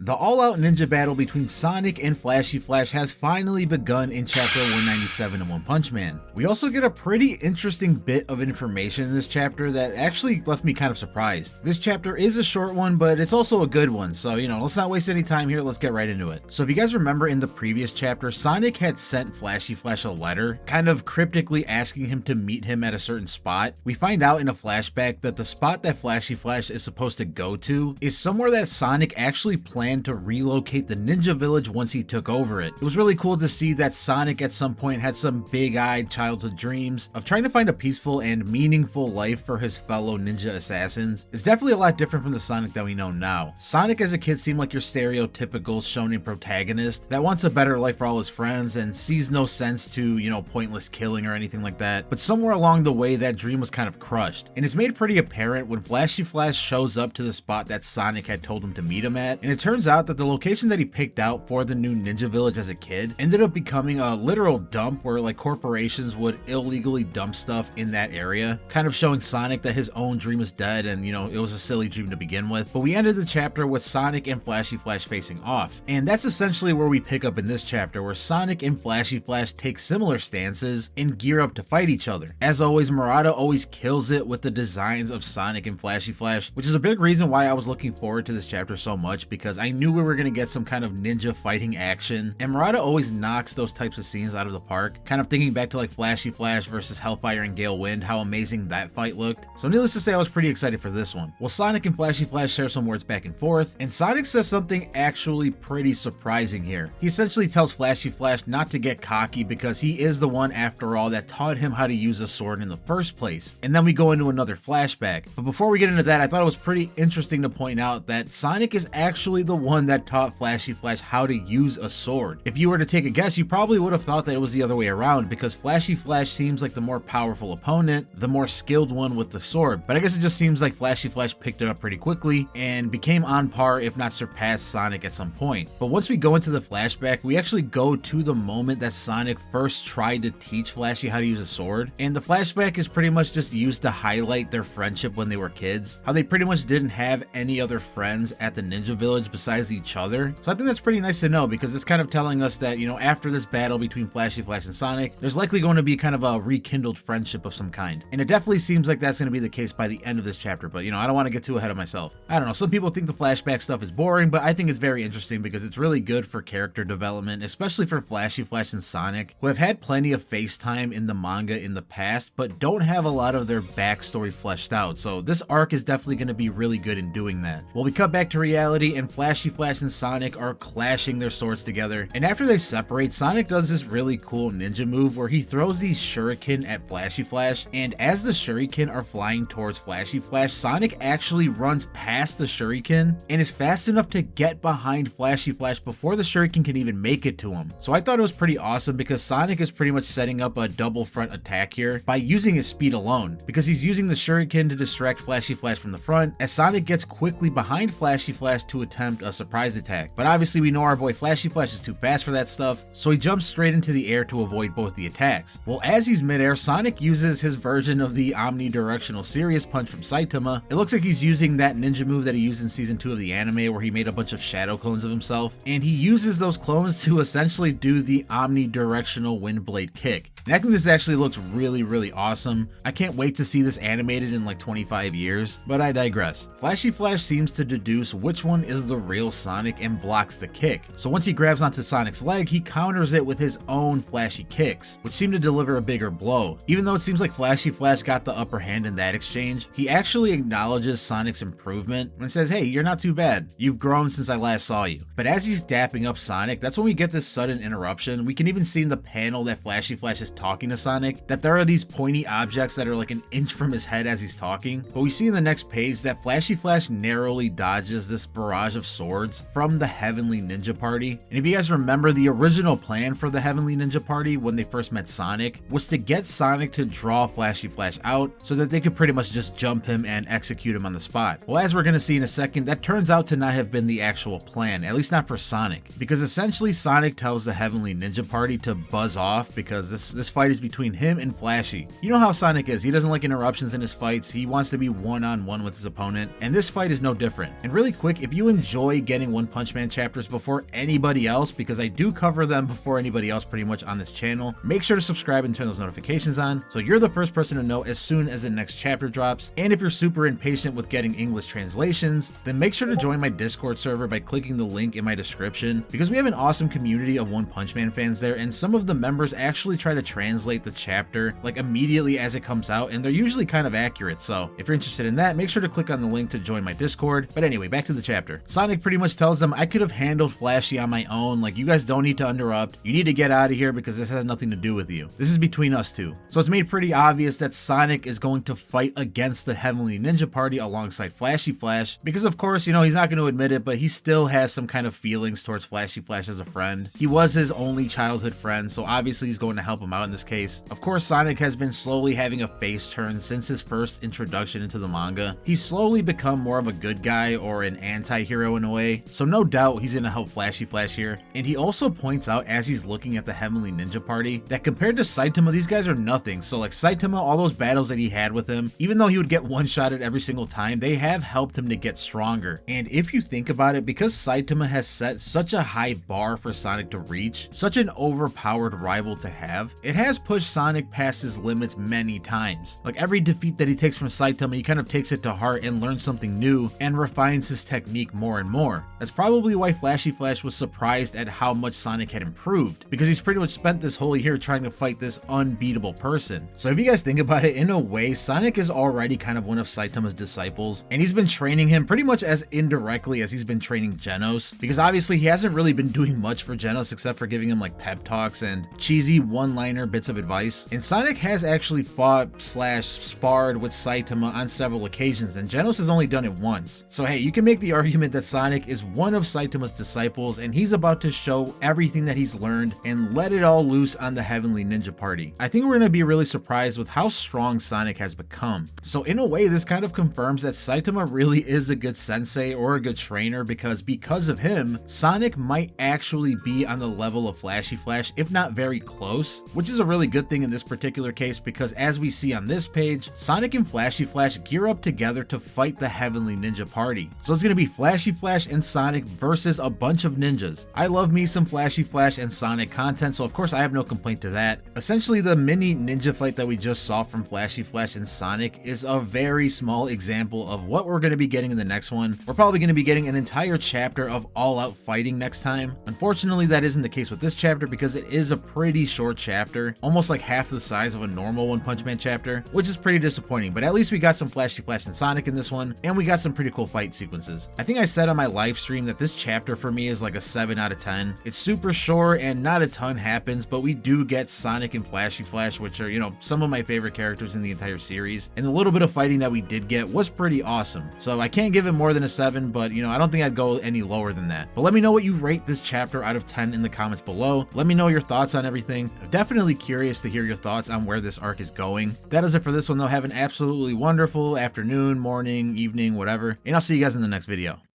The all-out ninja battle between Sonic and Flashy Flash has finally begun in chapter 197 of One Punch Man. We also get a pretty interesting bit of information in this chapter that actually left me kind of surprised. This chapter is a short one, but it's also a good one, so let's not waste any time here, let's get right into it. So if you guys remember in the previous chapter, Sonic had sent Flashy Flash a letter, kind of cryptically asking him to meet him at a certain spot. We find out in a flashback that the spot that Flashy Flash is supposed to go to is somewhere that Sonic actually planned to relocate the ninja village once he took over it. It was really cool to see that Sonic at some point had some big-eyed childhood dreams of trying to find a peaceful and meaningful life for his fellow ninja assassins. It's definitely a lot different from the Sonic that we know now. Sonic as a kid seemed like your stereotypical shonen protagonist that wants a better life for all his friends and sees no sense to, pointless killing or anything like that. But somewhere along the way, that dream was kind of crushed. And it's made pretty apparent when Flashy Flash shows up to the spot that Sonic had told him to meet him at. And it turns out that the location that he picked out for the new ninja village as a kid ended up becoming a literal dump where corporations would illegally dump stuff in that area, kind of showing Sonic that his own dream is dead and it was a silly dream to begin with. But we ended the chapter with Sonic and Flashy Flash facing off, and that's essentially where we pick up in this chapter, where Sonic and Flashy Flash take similar stances and gear up to fight each other. As always, Murata always kills it with the designs of Sonic and Flashy Flash, which is a big reason why I was looking forward to this chapter so much, because I knew we were going to get some kind of ninja fighting action, and Murata always knocks those types of scenes out of the park, kind of thinking back to Flashy Flash versus Hellfire and Gale Wind, how amazing that fight looked. So needless to say, I was pretty excited for this one. Well, Sonic and Flashy Flash share some words back and forth, and Sonic says something actually pretty surprising here. He essentially tells Flashy Flash not to get cocky because he is the one, after all, that taught him how to use a sword in the first place. And then we go into another flashback. But before we get into that, I thought it was pretty interesting to point out that Sonic is actually the one that taught Flashy Flash how to use a sword. If you were to take a guess, you probably would have thought that it was the other way around, because Flashy Flash seems like the more powerful opponent, the more skilled one with the sword. But I guess it just seems like Flashy Flash picked it up pretty quickly and became on par, if not surpassed, Sonic at some point. But once we go into the flashback, we actually go to the moment that Sonic first tried to teach Flashy how to use a sword. And the flashback is pretty much just used to highlight their friendship when they were kids, how they pretty much didn't have any other friends at the ninja village besides each other. So I think that's pretty nice to know, because it's kind of telling us that, after this battle between Flashy Flash and Sonic, there's likely going to be kind of a rekindled friendship of some kind. And it definitely seems like that's going to be the case by the end of this chapter, but I don't want to get too ahead of myself. I don't know, some people think the flashback stuff is boring, but I think it's very interesting because it's really good for character development, especially for Flashy Flash and Sonic, who have had plenty of face time in the manga in the past, but don't have a lot of their backstory fleshed out. So this arc is definitely going to be really good in doing that. Well, we cut back to reality, and Flashy Flash and Sonic are clashing their swords together, and after they separate, Sonic does this really cool ninja move where he throws these shuriken at Flashy Flash, and as the shuriken are flying towards Flashy Flash, Sonic actually runs past the shuriken and is fast enough to get behind Flashy Flash before the shuriken can even make it to him. So I thought it was pretty awesome, because Sonic is pretty much setting up a double front attack here by using his speed alone, because he's using the shuriken to distract Flashy Flash from the front, as Sonic gets quickly behind Flashy Flash to attempt a surprise attack. But obviously we know our boy Flashy Flash is too fast for that stuff, so he jumps straight into the air to avoid both the attacks. Well, as he's midair, Sonic uses his version of the omnidirectional serious punch from Saitama. It looks like he's using that ninja move that he used in season 2 of the anime, where he made a bunch of shadow clones of himself, and he uses those clones to essentially do the omnidirectional wind blade kick. And I think this actually looks really, really awesome. I can't wait to see this animated in 25 years, but I digress. Flashy Flash seems to deduce which one is the real Sonic and blocks the kick. So once he grabs onto Sonic's leg, he counters it with his own flashy kicks, which seem to deliver a bigger blow. Even though it seems like Flashy Flash got the upper hand in that exchange, he actually acknowledges Sonic's improvement and says, "Hey, you're not too bad. You've grown since I last saw you." But as he's dapping up Sonic, that's when we get this sudden interruption. We can even see in the panel that Flashy Flash is talking to Sonic that there are these pointy objects that are an inch from his head as he's talking. But we see in the next page that Flashy Flash narrowly dodges this barrage of swords from the Heavenly Ninja Party. And if you guys remember, the original plan for the Heavenly Ninja Party when they first met Sonic was to get Sonic to draw Flashy Flash out so that they could pretty much just jump him and execute him on the spot. Well, as we're going to see in a second, that turns out to not have been the actual plan, at least not for Sonic, because essentially Sonic tells the Heavenly Ninja Party to buzz off because this fight is between him and Flashy. You know how Sonic is, he doesn't like interruptions in his fights, he wants to be one-on-one with his opponent, and this fight is no different. And really quick, if you enjoy away getting One Punch Man chapters before anybody else, because I do cover them before anybody else pretty much on this channel, make sure to subscribe and turn those notifications on so you're the first person to know as soon as the next chapter drops. And if you're super impatient with getting English translations, then make sure to join my Discord server by clicking the link in my description, because we have an awesome community of One Punch Man fans there, and some of the members actually try to translate the chapter like immediately as it comes out, and they're usually kind of accurate. So if you're interested in that, make sure to click on the link to join my Discord. But anyway, back to the chapter. Sonic pretty much tells them, I could have handled Flashy on my own, like you guys don't need to interrupt, you need to get out of here because this has nothing to do with you. This is between us two. So it's made pretty obvious that Sonic is going to fight against the Heavenly Ninja Party alongside Flashy Flash, because of course, you know, he's not going to admit it, but he still has some kind of feelings towards Flashy Flash as a friend. He was his only childhood friend, so obviously he's going to help him out in this case. Of course, Sonic has been slowly having a face turn since his first introduction into the manga. He's slowly become more of a good guy or an anti-hero in a way, so no doubt he's going to help Flashy Flash here. And he also points out as he's looking at the Heavenly Ninja Party that compared to Saitama, these guys are nothing. So like Saitama, all those battles that he had with him, even though he would get one-shotted every single time, they have helped him to get stronger. And if you think about it, because Saitama has set such a high bar for Sonic to reach, such an overpowered rival to have, it has pushed Sonic past his limits many times. Like every defeat that he takes from Saitama, he kind of takes it to heart and learns something new and refines his technique more and more. That's probably why Flashy Flash was surprised at how much Sonic had improved, because he's pretty much spent this whole year trying to fight this unbeatable person. So if you guys think about it, in a way, Sonic is already kind of one of Saitama's disciples, and he's been training him pretty much as indirectly as he's been training Genos, because obviously he hasn't really been doing much for Genos except for giving him like pep talks and cheesy one-liner bits of advice. And Sonic has actually fought / sparred with Saitama on several occasions, and Genos has only done it once. So hey, you can make the argument that Sonic is one of Saitama's disciples, and he's about to show everything that he's learned and let it all loose on the Heavenly Ninja Party. I think we're going to be really surprised with how strong Sonic has become. So in a way, this kind of confirms that Saitama really is a good sensei or a good trainer, because of him, Sonic might actually be on the level of Flashy Flash, if not very close, which is a really good thing in this particular case, because as we see on this page, Sonic and Flashy Flash gear up together to fight the Heavenly Ninja Party. So it's going to be Flashy Flash and Sonic versus a bunch of ninjas. I love me some Flashy Flash and Sonic content, so of course I have no complaint to that. Essentially, the mini ninja fight that we just saw from Flashy Flash and Sonic is a very small example of what we're going to be getting in the next one. We're probably going to be getting an entire chapter of all-out fighting next time. Unfortunately, that isn't the case with this chapter, because it is a pretty short chapter, almost like half the size of a normal One Punch Man chapter, which is pretty disappointing, but at least we got some Flashy Flash and Sonic in this one, and we got some pretty cool fight sequences. I think I said on my live stream that this chapter for me is like a 7 out of 10. It's super short and not a ton happens, but we do get Sonic and Flashy Flash, which are, you know, some of my favorite characters in the entire series, and the little bit of fighting that we did get was pretty awesome. So I can't give it more than a 7, but you know, I don't think I'd go any lower than that. But let me know what you rate this chapter out of 10 in the comments below. Let me know your thoughts on everything. I'm definitely curious to hear your thoughts on where this arc is going. That is it for this one though. Have an absolutely wonderful afternoon, morning, evening, whatever, and I'll see you guys in the next video.